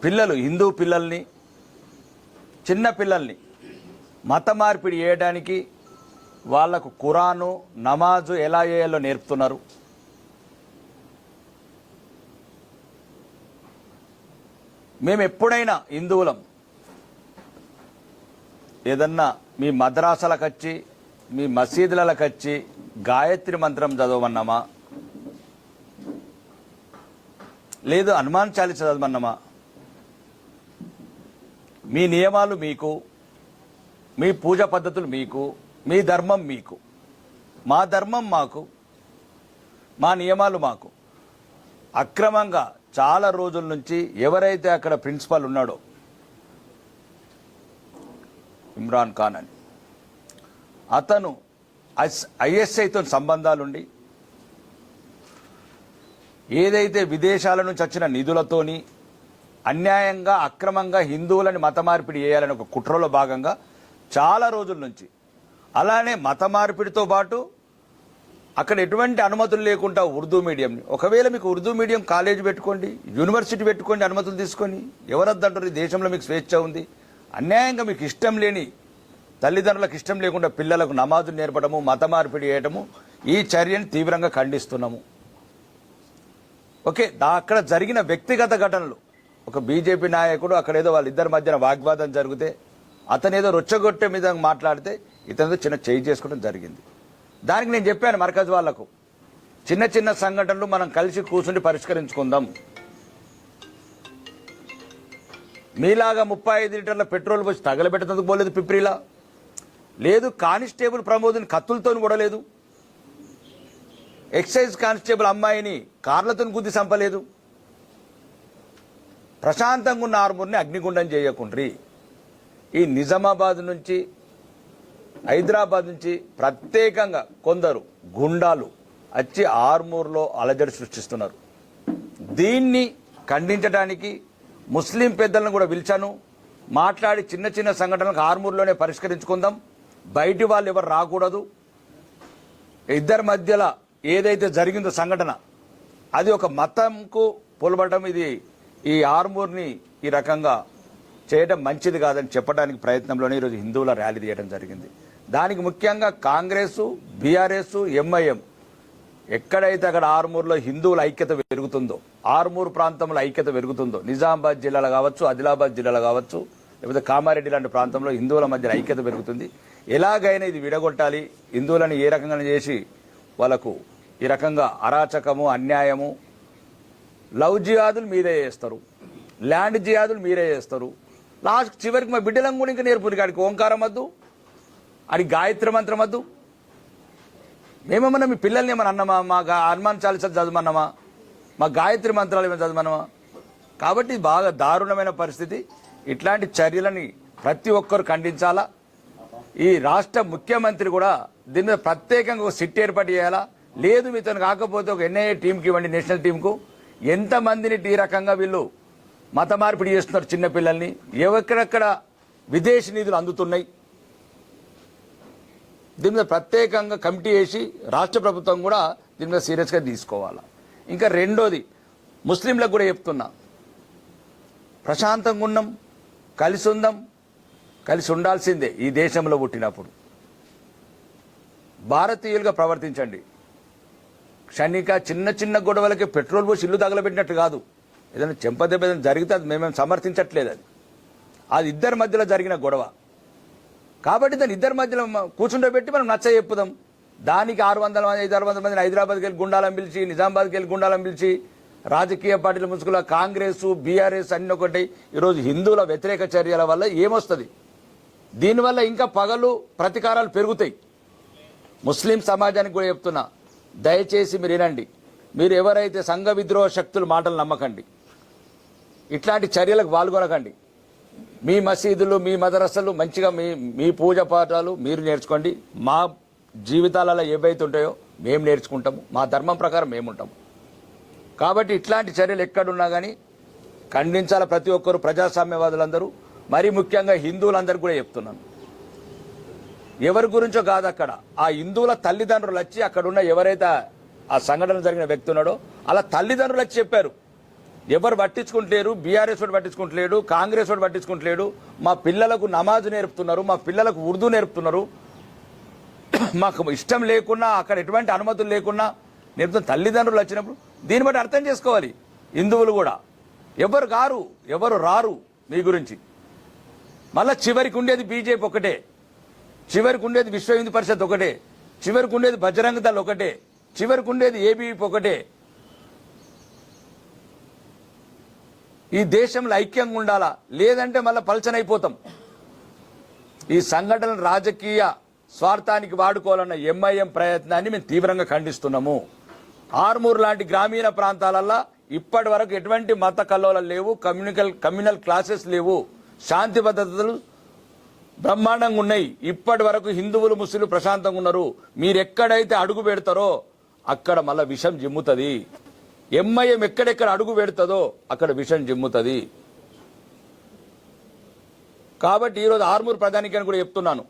పిల్లలు హిందూ పిల్లల్ని చిన్న పిల్లల్ని మత మార్పిడి చేయడానికి వాళ్లకు ఖురాను నమాజు ఎలా చేయాలో నేర్పుతున్నారు. మేము ఎప్పుడైనా హిందువులం ఏదన్నా మీ మద్రాసాలకు వచ్చి మీ మసీదులకు వచ్చి గాయత్రి మంత్రం చదవమన్నామా, లేదు హనుమాన్ చాలీస చదవమన్నామా? మీ నియమాలు మీకు, మీ పూజ పద్ధతులు మీకు, మీ ధర్మం మీకు, మా ధర్మం మాకు, మా నియమాలు మాకు. అక్రమంగా చాలా రోజుల నుంచి ఎవరైతే అక్కడ ప్రిన్సిపాల్ ఉన్నాడో ఇమ్రాన్ ఖాన్ అని, అతను ఐఎస్ఐతో సంబంధాలుండి ఏదైతే విదేశాల నుంచి వచ్చిన నిధులతోని అన్యాయంగా అక్రమంగా హిందువులని మత మార్పిడి చేయాలని ఒక కుట్రలో భాగంగా చాలా రోజుల నుంచి, అలానే మత మార్పిడితో పాటు అక్కడ ఎటువంటి అనుమతులు లేకుండా ఉర్దూ మీడియంని, ఒకవేళ మీకు ఉర్దూ మీడియం కాలేజ్ పెట్టుకోండి, యూనివర్సిటీ పెట్టుకోండి, అనుమతులు తీసుకొని, ఎవరద్దంటారు? ఈ దేశంలో మీకు స్వేచ్ఛ ఉంది. అన్యాయంగా మీకు ఇష్టం లేని తల్లిదండ్రులకు ఇష్టం లేకుండా పిల్లలకు నమాజు నేర్పడము, మత మార్పిడి చేయడము, ఈ చర్యను తీవ్రంగా ఖండిస్తున్నాము. ఓకే, అక్కడ జరిగిన వ్యక్తిగత ఘటనలు, ఒక బీజేపీ నాయకుడు అక్కడేదో వాళ్ళిద్దరి మధ్యన వాగ్వాదం జరిగితే అతనేదో రొచ్చగొట్టే మీద మాట్లాడితే ఇతనితో చిన్న చేయి చేసుకోవడం జరిగింది. దానికి నేను చెప్పాను మర్కజ్ వాళ్లకు, చిన్న చిన్న సంఘటనలు మనం కలిసి కూర్చుండి పరిష్కరించుకుందాం. మీలాగా 35 లీటర్ల పెట్రోల్ పోసి తగలబెట్టేందుకు పోలేదు పిప్రిలా, లేదు కానిస్టేబుల్ ప్రమోద్ని కత్తులతో కూడా లేదు, ఎక్సైజ్ కానిస్టేబుల్ అమ్మాయిని కార్లతో గుద్ది చంపలేదు. ప్రశాంతంగా ఉన్న ఆర్మూర్ని అగ్నిగుండం చేయకుండ్రి. ఈ నిజామాబాద్ నుంచి హైదరాబాద్ నుంచి ప్రత్యేకంగా కొందరు గుండాలు వచ్చి ఆర్మూర్లో అలజడి సృష్టిస్తున్నారు. దీన్ని ఖండించడానికి ముస్లిం పెద్దలను కూడా పిలిచాను. మాట్లాడి చిన్న చిన్న సంఘటనలకు ఆర్మూర్లోనే పరిష్కరించుకుందాం, బయటి వాళ్ళు ఎవరు రాకూడదు. ఇద్దరి మధ్యలో ఏదైతే జరిగిందో సంఘటన, అది ఒక మతంకు పొలబడటం, ఇది ఈ ఆర్మూర్ని ఈ రకంగా చేయడం మంచిది కాదని చెప్పడానికి ప్రయత్నంలోనే ఈరోజు హిందువుల ర్యాలీ తీయడం జరిగింది. దానికి ముఖ్యంగా కాంగ్రెస్, బీఆర్ఎస్, ఎంఐఎం ఎక్కడైతే అక్కడ ఆర్మూర్లో హిందువుల ఐక్యత పెరుగుతుందో, ఆర్మూర్ ప్రాంతంలో ఐక్యత పెరుగుతుందో, నిజామాబాద్ జిల్లాలో కావచ్చు, ఆదిలాబాద్ జిల్లాలో కావచ్చు, లేకపోతే కామారెడ్డి లాంటి ప్రాంతంలో హిందువుల మధ్య ఐక్యత పెరుగుతుంది. ఎలాగైనా ఇది విడగొట్టాలి, హిందువులను ఏ రకంగా చేసి వాళ్ళకు ఈ రకంగా అరాచకము, అన్యాయము, లవ్ జిహాదులు మీరే చేస్తారు, ల్యాండ్ జిహాదులు మీరే చేస్తారు. లాస్ట్ చివరికి మా బిడ్డలను కూడా ఇంకా నేర్పుని, కాడికి ఓంకారం వద్దు, అది గాయత్రి మంత్రం వద్దు. మేమేమన్నా మీ పిల్లల్ని ఏమన్నా అన్నామా? మా హనుమాన్ చాలీసా చదవమన్నామా? మా గాయత్రి మంత్రాలు ఏమైనా చదవమన్నామా? కాబట్టి బాగా దారుణమైన పరిస్థితి. ఇట్లాంటి చర్యలని ప్రతి ఒక్కరు ఖండించాలా. ఈ రాష్ట్ర ముఖ్యమంత్రి కూడా దీని మీద ప్రత్యేకంగా ఒక సిట్ ఏర్పాటు చేయాలా. లేదు మీతో కాకపోతే ఒక ఎన్ఐఏ టీంకి ఇవ్వండి, నేషనల్ టీంకు. ఎంతమందిని ఈ రకంగా వీళ్ళు మత మార్పిడి చేస్తున్నారు చిన్నపిల్లల్ని, ఎక్కడెక్కడ విదేశీ నిధులు అందుతున్నాయి. దీని మీద ప్రత్యేకంగా కమిటీ వేసి రాష్ట్ర ప్రభుత్వం కూడా దీని మీద సీరియస్గా తీసుకోవాలా. ఇంకా రెండోది, ముస్లింలకు కూడా చెప్తున్నా, ప్రశాంతంగా ఉన్నాం, కలిసి ఉందాం, కలిసి ఉండాల్సిందే. ఈ దేశంలో పుట్టినప్పుడు భారతీయులుగా ప్రవర్తించండి. క్షణిక చిన్న చిన్న గొడవలకి పెట్రోల్ పోసి ఇల్లు తగలబెట్టినట్టు కాదు. ఏదైనా చెంపదెబ్బ జరిగితే అది మేమేం సమర్థించట్లేదు. అది ఇద్దరి మధ్యలో జరిగిన గొడవ కాబట్టి దాన్ని ఇద్దరి మధ్యలో కూర్చుండబెట్టి మనం నచ్చ చెప్పుదాం. దానికి 600 మంది 500 మందిని హైదరాబాద్కి వెళ్ళి గుండాలను పిలిచి, నిజామాబాద్కి వెళ్ళి గుండాలను పిలిచి, రాజకీయ పార్టీల ముసుగుల కాంగ్రెస్, బీఆర్ఎస్ అన్ని ఒకటి ఈరోజు హిందువుల వ్యతిరేక చర్యల వల్ల ఏమొస్తుంది? దీనివల్ల ఇంకా పగలు ప్రతీకారాలు పెరుగుతాయి. ముస్లిం సమాజానికి కూడా చెప్తున్నా, దయచేసి మీరు వినండి. మీరు ఎవరైతే సంఘ విద్రోహ శక్తుల మాటలు నమ్మకండి, ఇట్లాంటి చర్యలకు పాల్గొనకండి. మీ మసీదులు, మీ మదరసలు మంచిగా మీ పూజ పాఠాలు మీరు నేర్చుకోండి. మా జీవితాలలో ఏవైతే ఉంటాయో మేము నేర్చుకుంటాము, మా ధర్మం ప్రకారం మేము ఉంటాము. కాబట్టి ఇట్లాంటి చర్యలు ఎక్కడున్నా కానీ ఖండించాల ప్రతి ఒక్కరు, ప్రజాస్వామ్యవాదులందరూ, మరీ ముఖ్యంగా హిందువులందరూ కూడా చెప్తున్నాను. ఎవరి గురించో కాదు, అక్కడ ఆ హిందువుల తల్లిదండ్రులు వచ్చి అక్కడున్న ఎవరైతే ఆ సంఘటన జరిగిన వ్యక్తి ఉన్నాడో అలా తల్లిదండ్రులు వచ్చి చెప్పారు, ఎవరు పట్టించుకుంటలేరు. బీఆర్ఎస్ వాడు పట్టించుకుంటలేడు, కాంగ్రెస్ వాడు పట్టించుకుంటలేడు. మా పిల్లలకు నమాజ్ నేర్పుతున్నారు, మా పిల్లలకు ఉర్దూ నేర్పుతున్నారు. మాకు ఇష్టం లేకున్నా, అక్కడ ఎటువంటి అనుమతులు లేకున్నా నేర్పుతున్న తల్లిదండ్రులు వచ్చినప్పుడు దీన్ని బట్టి అర్థం చేసుకోవాలి. హిందువులు కూడా ఎవరు రారు మీ గురించి. మళ్ళా చివరికి ఉండేది బీజేపీ ఒకటే, చివరికి ఉండేది విశ్వ హిందూ పరిషత్ ఒకటే, చివరికి ఉండేది బజరంగ దళ్ ఒకటే, చివరికి ఉండేది ఏబీవీపీ ఒకటే. ఈ దేశంలో ఐక్యంగా ఉండాలా, లేదంటే మళ్ళీ పలచనైపోతాం. ఈ సంఘటనలు రాజకీయ స్వార్థానికి వాడుకోవాలన్న ఎంఐఎం ప్రయత్నాన్ని మేము తీవ్రంగా ఖండిస్తున్నాము. ఆర్మూర్ లాంటి గ్రామీణ ప్రాంతాలల్లో ఇప్పటి వరకు ఎటువంటి మత కల్లోలాలు లేవు, కమ్యూనల్ క్లాసెస్ లేవు, శాంతి భద్రతలు బ్రహ్మాండంగా ఉన్నాయి. ఇప్పటి వరకు హిందువులు ముస్లింలు ప్రశాంతంగా ఉన్నారు. మీరు ఎక్కడైతే అడుగు పెడతారో అక్కడ మళ్ళా విషం జిమ్ముతుంది. ఎంఐఎం ఎక్కడెక్కడ అడుగు పెడుతుందో అక్కడ విషం జిమ్ముతుంది. కాబట్టి ఈరోజు ఆర్మూర్ ప్రధానికని కూడా చెప్తున్నాను,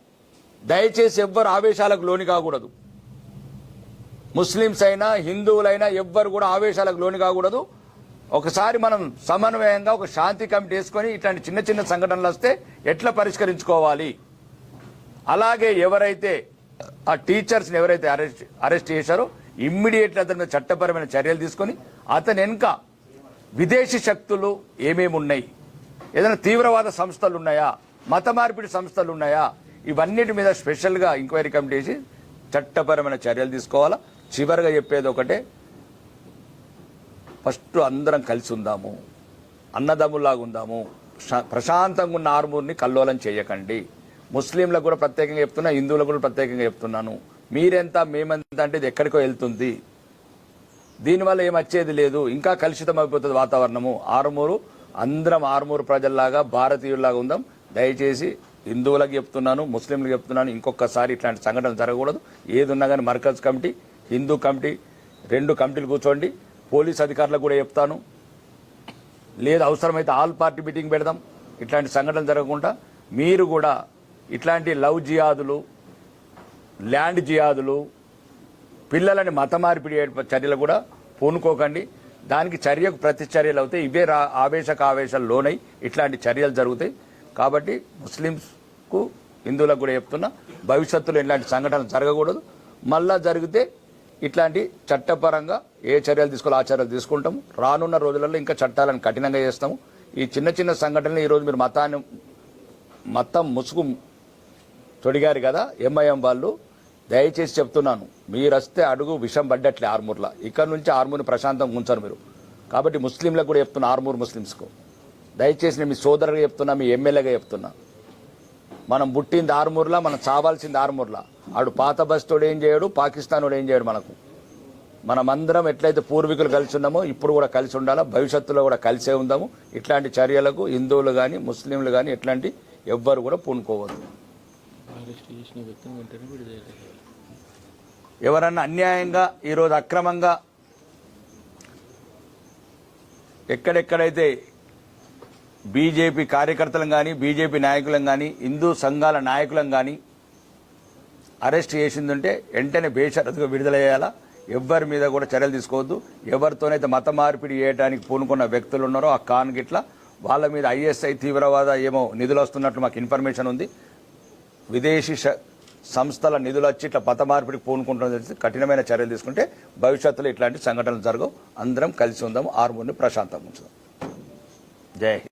దయచేసి ఎవ్వరు ఆవేశాలకు లోని కాకూడదు. ముస్లింస్ అయినా హిందువులైనా ఎవ్వరు కూడా ఆవేశాలకు లోని కాకూడదు. ఒకసారి మనం సమన్వయంగా ఒక శాంతి కమిటీ వేసుకొని ఇట్లాంటి చిన్న చిన్న సంఘటనలు వస్తే ఎట్లా పరిష్కరించుకోవాలి, అలాగే ఎవరైతే ఆ టీచర్స్ని ఎవరైతే అరెస్ట్ చేశారో ఇమ్మీడియట్లీ అతని మీద చట్టపరమైన చర్యలు తీసుకొని అతని వెనుక విదేశీ శక్తులు ఏమేమి ఉన్నాయి, ఏదైనా తీవ్రవాద సంస్థలు ఉన్నాయా, మత మార్పిడి సంస్థలు ఉన్నాయా, ఇవన్నిటి మీద స్పెషల్గా ఎంక్వైరీ కమిటీ వేసి చట్టపరమైన చర్యలు తీసుకోవాలా. చివరిగా చెప్పేది ఒకటే, ఫస్ట్ అందరం కలిసి ఉందాము, అన్నదమ్ములాగా ఉందాము, ప్రశాంతంగా ఉన్న ఆర్మూర్ని కల్లోలం చేయకండి. ముస్లింలకు కూడా ప్రత్యేకంగా చెప్తున్నా, హిందువులకు కూడా ప్రత్యేకంగా చెప్తున్నాను. మీరెంత మేమెంత అంటే ఇది ఎక్కడికో వెళ్తుంది, దీనివల్ల ఏం వచ్చేది లేదు, ఇంకా కలుషితం అయిపోతుంది వాతావరణము. అందరం ఆర్మూరు ప్రజల్లాగా భారతీయుల్లాగా ఉందాం. దయచేసి హిందువులకు చెప్తున్నాను, ముస్లింలకు చెప్తున్నాను, ఇంకొకసారి ఇట్లాంటి సంఘటనలు జరగకూడదు. ఏది ఉన్నా కానీ మర్కజ్ కమిటీ, హిందూ కమిటీ, 2 కమిటీలు కూర్చోండి. పోలీస్ అధికారులకు కూడా చెప్తాను, లేదు అవసరమైతే ఆల్ పార్టీ మీటింగ్ పెడదాం. ఇట్లాంటి సంఘటనలు జరగకుండా మీరు కూడా ఇట్లాంటి లవ్ జిహాదులు, ల్యాండ్ జిహాదులు, పిల్లలని మత మార్పిడి చర్యలు కూడా పూనుకోకండి. దానికి చర్యకు ప్రతి చర్యలు అవుతాయి. ఇవే ఆవేశాలు లోనై ఇట్లాంటి చర్యలు జరుగుతాయి. కాబట్టి ముస్లింస్కు హిందువులకు కూడా చెప్తున్నా, భవిష్యత్తులో ఇట్లాంటి సంఘటనలు జరగకూడదు. మళ్ళా జరిగితే ఇట్లాంటి చట్టపరంగా ఏ చర్యలు తీసుకోవాలో ఆ చర్యలు తీసుకుంటాము. రానున్న రోజులలో ఇంకా చట్టాలను కఠినంగా చేస్తాము. ఈ చిన్న చిన్న సంఘటనలు ఈరోజు మీరు మతం ముసుగు తొడిగారు కదా ఎంఐఎం వాళ్ళు, దయచేసి చెప్తున్నాను, మీరు వస్తే అడుగు విషం పడ్డట్లే ఆర్మూర్లో. ఇక్కడ నుంచి ఆర్మూర్ని ప్రశాంతంగా ఉంచారు మీరు. కాబట్టి ముస్లింలకు కూడా చెప్తున్నా, ఆర్మూర్ ముస్లింస్కు దయచేసి నేను మీ సోదరుగా చెప్తున్నా, మీ ఎమ్మెల్యేగా చెప్తున్నా, మనం పుట్టింది ఆర్మూర్లా, మనం చావాల్సింది ఆర్మూర్లా. ఆడు పాత బస్తోడు ఏం చేయడు, పాకిస్తాన్ ఏం చేయడు. మనమందరం ఎట్లయితే పూర్వీకులు కలిసి ఉన్నామో ఇప్పుడు కూడా కలిసి ఉండాలా, భవిష్యత్తులో కూడా కలిసే ఉందాము. ఇట్లాంటి చర్యలకు హిందువులు కానీ ముస్లింలు కానీ ఎట్లాంటి ఎవ్వరు కూడా పూనుకోవద్దు. ఎవరన్నా అన్యాయంగా ఈరోజు అక్రమంగా ఎక్కడెక్కడైతే బీజేపీ కార్యకర్తలను కానీ, బీజేపీ నాయకులను కానీ, హిందూ సంఘాల నాయకులను కానీ అరెస్ట్ చేసిందంటే వెంటనే బేషరతుగా విడుదల చేయాలా. ఎవ్వరి మీద కూడా చర్యలు తీసుకోవద్దు. ఎవరితోనైతే మత మార్పిడి చేయడానికి పూనుకున్న వ్యక్తులు ఉన్నారో ఆ ఖాన్ గిట్లా వాళ్ళ మీద ఐఎస్ఐ తీవ్రవాద ఏమో నిధులు వస్తున్నట్లు మాకు ఇన్ఫర్మేషన్ ఉంది. విదేశీ సంస్థల నిధులు వచ్చి ఇట్లా మత మార్పిడికి పూనుకుంటున్న తెలిసి కఠినమైన చర్యలు తీసుకుంటే భవిష్యత్తులో ఇట్లాంటి సంఘటనలు జరగవు. అందరం కలిసి ఉందాము, ఆర్మూర్ని ప్రశాంతంగా ఉంచుదాం. జై హింద్.